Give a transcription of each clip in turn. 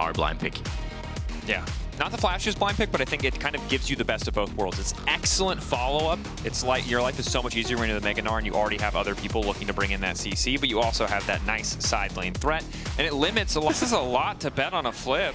R blind pick. Yeah. Not the flashiest blind pick, but I think it kind of gives you the best of both worlds. It's excellent follow-up. It's like your life is so much easier when you're the Mega Gnar and you already have other people looking to bring in that CC, but you also have that nice side lane threat, and it limits a lot. This is a lot to bet on a flip.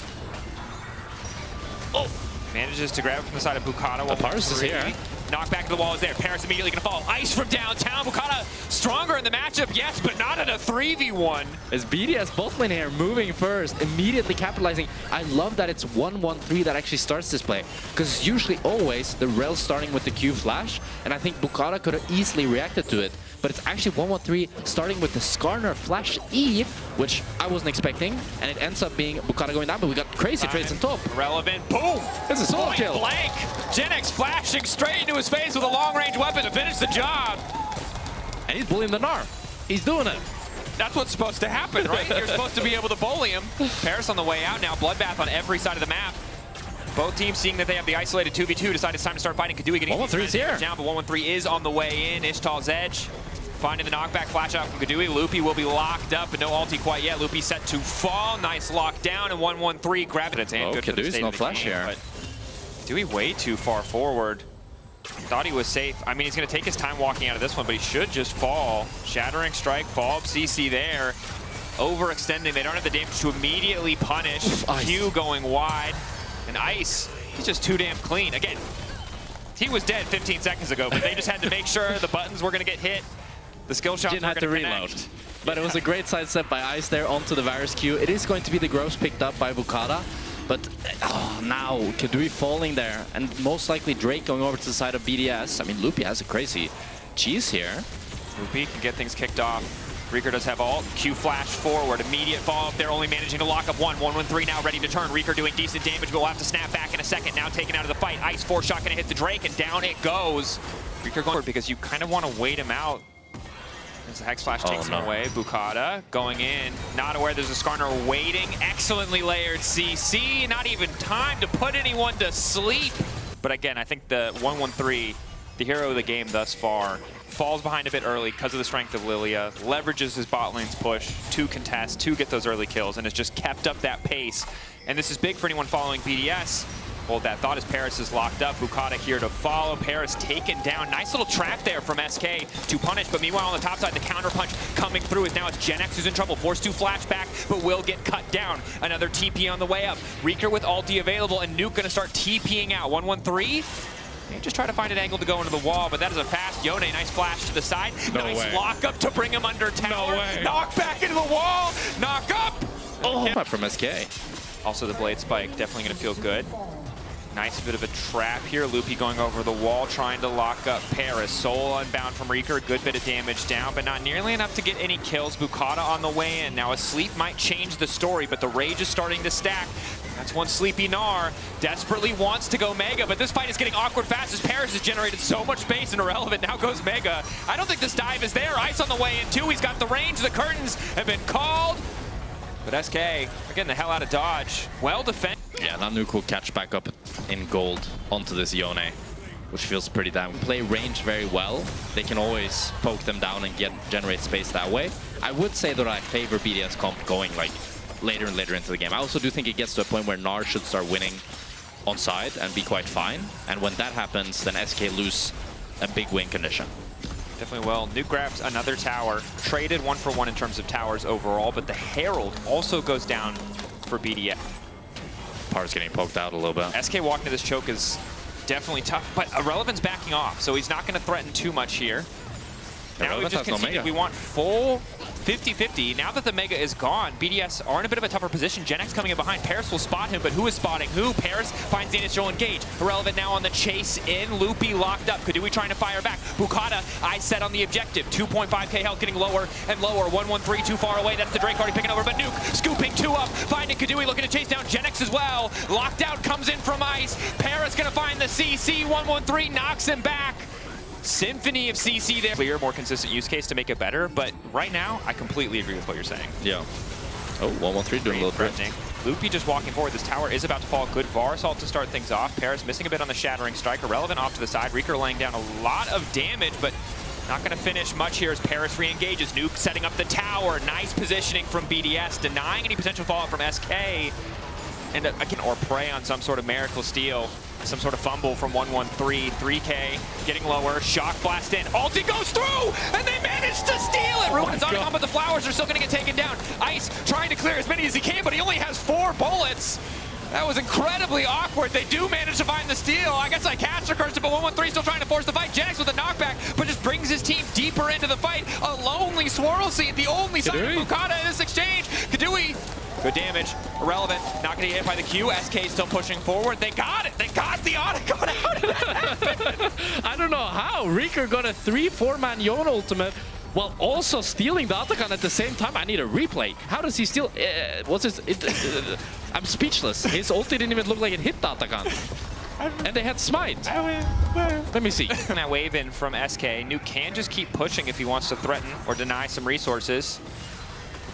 Oh! Manages to grab it from the side of Bukata. Paris is here. Knock back to the wall is there. Paris immediately going to fall. Ice from downtown. Bukata stronger in the matchup, yes, but not in a 3v1. As BDS both lane here moving first, immediately capitalizing. I love that it's 1-1-3 that actually starts this play, because it's usually always the Rel starting with the Q flash, and I think Bukata could have easily reacted to it. But it's actually 1-1-3 starting with the Skarner flash E, which I wasn't expecting, and it ends up being Bukata going down, but we got crazy trades on top. Relevant, boom! It's a solo kill. Blank! GenX flashing straight into his face with a long-range weapon to finish the job. And he's bullying the Gnar. He's doing it. That's what's supposed to happen, right? You're supposed to be able to bully him. Paris on the way out now, bloodbath on every side of the map. Both teams, seeing that they have the isolated 2v2, decide it's time to start fighting. Kadui getting 1-1-3 is here. Down, but 1-1-3 is on the way in. Ishtal's edge. Finding the knockback flash out from Kadui. Loopy will be locked up, but no ulti quite yet. Loopy set to fall. Nice lockdown, and 1-1-3 grab it. It's good for the state no of the flash game, here. But Kadui way too far forward. Thought he was safe. I mean, he's going to take his time walking out of this one, but he should just fall. Shattering strike, fall up CC there. Overextending. They don't have the damage to immediately punish. Q going wide. And Ice, he's just too damn clean. Again, he was dead 15 seconds ago, but they just had to make sure the buttons were going to get hit. The skill shots Didn't have to reload. But it was a great sidestep by Ice there onto the Varus Q. It is going to be the Gross picked up by Bukata. But now Kadui falling there, and most likely Drake going over to the side of BDS. I mean, Loopy has a crazy cheese here. Loopy can get things kicked off. Reeker does have ult. Q flash forward. Immediate follow-up. They're only managing to lock up one. 1-1-3 now ready to turn. Reeker doing decent damage, but we'll have to snap back in a second. Now taken out of the fight. Ice 4-shot going to hit the Drake, and down it goes. Reeker going because you kind of want to wait him out. As the Hex Flash takes him away. Bukata going in. Not aware there's a Skarner waiting. Excellently layered CC. Not even time to put anyone to sleep. But again, I think the 1-1-3, the hero of the game thus far, falls behind a bit early because of the strength of Lilia, leverages his bot lane's push to contest, to get those early kills, and has just kept up that pace. And this is big for anyone following BDS. Well, that thought as Paris is locked up. Bukata here to follow. Paris taken down. Nice little trap there from SK to punish. But meanwhile, on the top side, the counter punch coming through is now it's GenX who's in trouble. Forced to flashback, but will get cut down. Another TP on the way up. Reeker with ulti available, and Nuke gonna start TPing out. 1-1-3. They just try to find an angle to go into the wall, but that is a fast Yone. Nice flash to the side. Nice lock up to bring him under tower. Knock back into the wall. Knock up. Oh, from SK. Also, the blade spike definitely gonna feel good. Nice bit of a trap here. Loopy going over the wall, trying to lock up Paris. Soul unbound from Reeker. Good bit of damage down, but not nearly enough to get any kills. Bukata on the way in. Now, a sleep might change the story, but the rage is starting to stack. That's one sleepy Gnar. Desperately wants to go Mega, but this fight is getting awkward fast as Paris has generated so much space and Irrelevant now goes Mega. I don't think this dive is there. Ice on the way in too. He's got the range. The curtains have been called. But SK, they're getting the hell out of dodge. Well defended. Yeah, now Nuke will catch back up in gold onto this Yone, which feels pretty damn. Play range very well. They can always poke them down and generate space that way. I would say that I favor BDS comp going like later and later into the game. I also do think it gets to a point where Gnar should start winning on side and be quite fine. And when that happens, then SK lose a big win condition. Definitely will. Nuke grabs another tower. Traded 1-for-1 in terms of towers overall, but the Herald also goes down for BDS. Par's getting poked out a little bit. SK walking to this choke is definitely tough, but Irrelevant's backing off, so he's not going to threaten too much here. Now we've just conceded we want full 50-50. Now that the Mega is gone, BDS are in a bit of a tougher position. GenX coming in behind. Paris will spot him, but who is spotting who? Paris finds the initial engage. Irrelevant now on the chase in. Loopy locked up. Kadui trying to fire back. Bukata, eyes set on the objective. 2.5k health getting lower and lower. 1-1-3 too far away. That's the Drake already picking over, but Nuke scooping two up. Finding Kadui looking to chase down GenX as well. Lockdown comes in from Ice. Paris gonna find the CC. 1-1-3 knocks him back. Symphony of CC there. Clear, more consistent use case to make it better, but right now, I completely agree with what you're saying. Yeah. Oh, 1-1-3 doing a little threatening. Loopy just walking forward. This tower is about to fall. Good VAR assault to start things off. Paris missing a bit on the Shattering Strike. Irrelevant off to the side. Reeker laying down a lot of damage, but not going to finish much here as Paris re-engages. Nuke setting up the tower. Nice positioning from BDS, denying any potential fallout from SK. end up, or prey on some sort of miracle steal. Some sort of fumble from 113, 3K, getting lower, shock blast in, ulti goes through, and they manage to steal it! Ruin's on top, but the flowers are still gonna get taken down. Ice trying to clear as many as he can, but he only has 4 bullets. That was incredibly awkward. They do manage to find the steal. I guess I caster cursed it, but 113 still trying to force the fight. Jax with a knockback, but just brings his team deeper into the fight. A lonely Swirl Seed, the only sign of Bukata in this exchange. Kadui, good damage, irrelevant, not gonna get hit by the Q. SK still pushing forward. They got it. They got the auto going out. I don't know how. Reeker got a 3-4-man Yone ultimate while also stealing the Atakan at the same time. I need a replay. How does he steal? What's his? I'm speechless. His ulti didn't even look like it hit the Atakan. And they had smite. Let me see. That wave in from SK. Nuke can just keep pushing if he wants to threaten or deny some resources.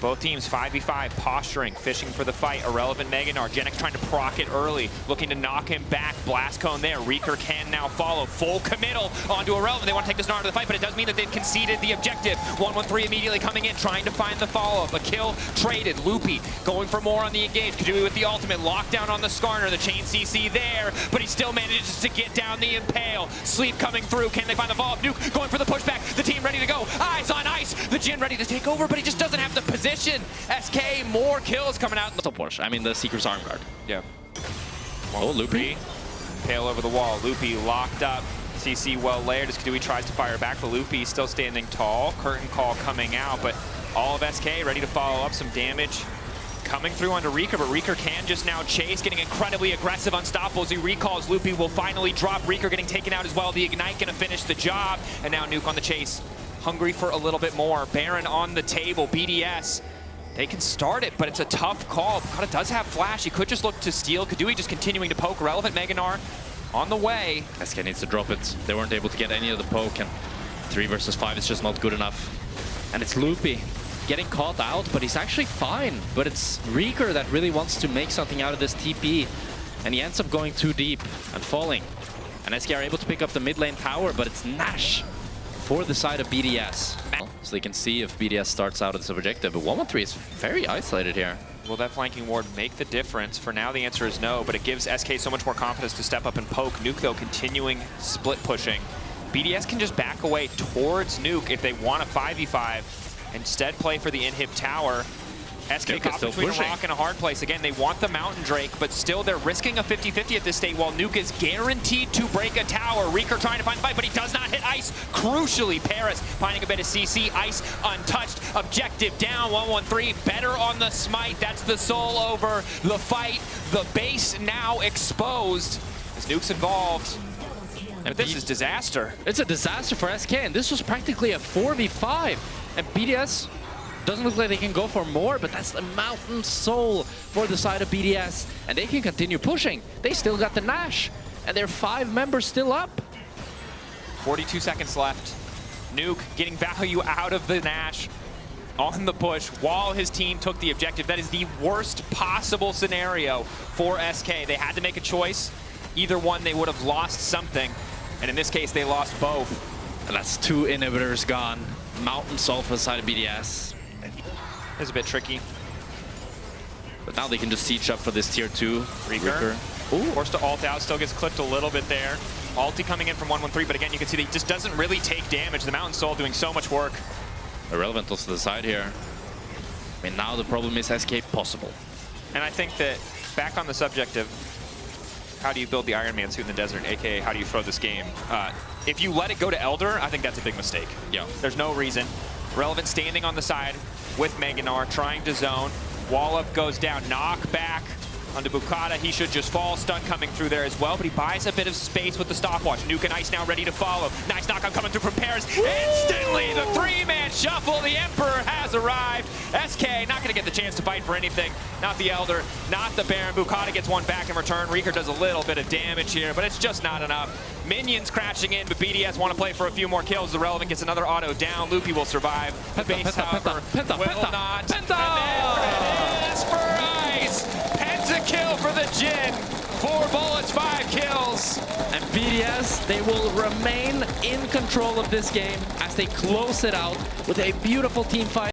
Both teams 5v5, posturing, fishing for the fight. Irrelevant Meganar. Genex trying to proc it early, looking to knock him back. Blast cone there. Reeker can now follow. Full committal onto Irrelevant. They want to take this Gnar to the fight, but it does mean that they've conceded the objective. 113 immediately coming in, trying to find the follow-up. A kill traded. Loopy going for more on the engage. Kadui with the ultimate. Lockdown on the Skarner. The chain CC there, but he still manages to get down the Impale. Sleep coming through. Can they find the follow-up? Nuke going for the pushback. The team ready to go. Eyes on ice. The Jhin ready to take over, but he just doesn't have the position. SK, more kills coming out. I mean, the Seeker's arm guard. Yeah. Oh, Loopy. Pale over the wall. Loopy locked up. CC well layered as Kadui tries to fire back, but Loopy still standing tall. Curtain call coming out, but all of SK ready to follow up. Some damage coming through onto Reeker, but Reeker can just now chase, getting incredibly aggressive, unstoppable as he recalls. Loopy will finally drop. Reeker getting taken out as well. The Ignite gonna finish the job, and now Nuke on the chase. Hungry for a little bit more. Baron on the table. BDS. They can start it, but it's a tough call. Bukata does have flash. He could just look to steal. Kadui just continuing to poke. Relevant Meganar on the way. SK needs to drop it. They weren't able to get any of the poke, and 3 versus 5 is just not good enough. And it's Loopy getting caught out, but he's actually fine. But it's Reeker that really wants to make something out of this TP, and he ends up going too deep and falling. And SK are able to pick up the mid lane tower, but it's Nash for the side of BDS. So they can see if BDS starts out as an objective, but 113 is very isolated here. Will that flanking ward make the difference? For now, the answer is no, but it gives SK so much more confidence to step up and poke. Nuke, though, continuing split pushing. BDS can just back away towards Nuke if they want a 5v5. Instead, play for the inhib tower. SK caught between a rock and a hard place. Again, they want the Mountain Drake, but still they're risking a 50-50 at this state while Nuke is guaranteed to break a tower. Reeker trying to find a fight, but he does not hit Ice. Crucially, Paris finding a bit of CC. Ice untouched. Objective down. 113 better on the smite. That's the soul over the fight. The base now exposed as Nuke's involved. But this is disaster. It's a disaster for SK, and this was practically a 4v5. And BDS doesn't look like they can go for more, but that's the Mountain Soul for the side of BDS. And they can continue pushing. They still got the Nash, and their 5 members still up. 42 seconds left. Nuke getting value out of the Nash on the push while his team took the objective. That is the worst possible scenario for SK. They had to make a choice. Either one, they would have lost something. And in this case, they lost both. And that's 2 inhibitors gone. Mountain Soul for the side of BDS. It's a bit tricky. But now they can just siege up for this tier 2. Reeker. Forced to ult out, still gets clipped a little bit there. Ulti coming in from 113, but again, you can see that he just doesn't really take damage. The Mountain Soul doing so much work. Irrelevant also to the side here. I mean, now the problem is escape possible. And I think that, back on the subject of how do you build the Iron Man suit in the desert, aka how do you throw this game, if you let it go to Elder, I think that's a big mistake. Yeah. There's no reason. Relevant standing on the side with Meganar, trying to zone. Wall up goes down, knock back onto Bukata. He should just fall. Stun coming through there as well, but he buys a bit of space with the stopwatch. Nuke and Ice now ready to follow. Nice knockout coming through from Paris. Instantly, the 3-man shuffle. The Emperor has arrived. SK not going to get the chance to fight for anything. Not the Elder, not the Baron. Bukata gets one back in return. Reeker does a little bit of damage here, but it's just not enough. Minions crashing in, but BDS want to play for a few more kills. The Relevant gets another auto down. Loopy will survive. The base, however, will not. And there it is for Ice. Penta-kill for the Jhin. 4 bullets, 5 kills. And BDS, they will remain in control of this game as they close it out with a beautiful team fight.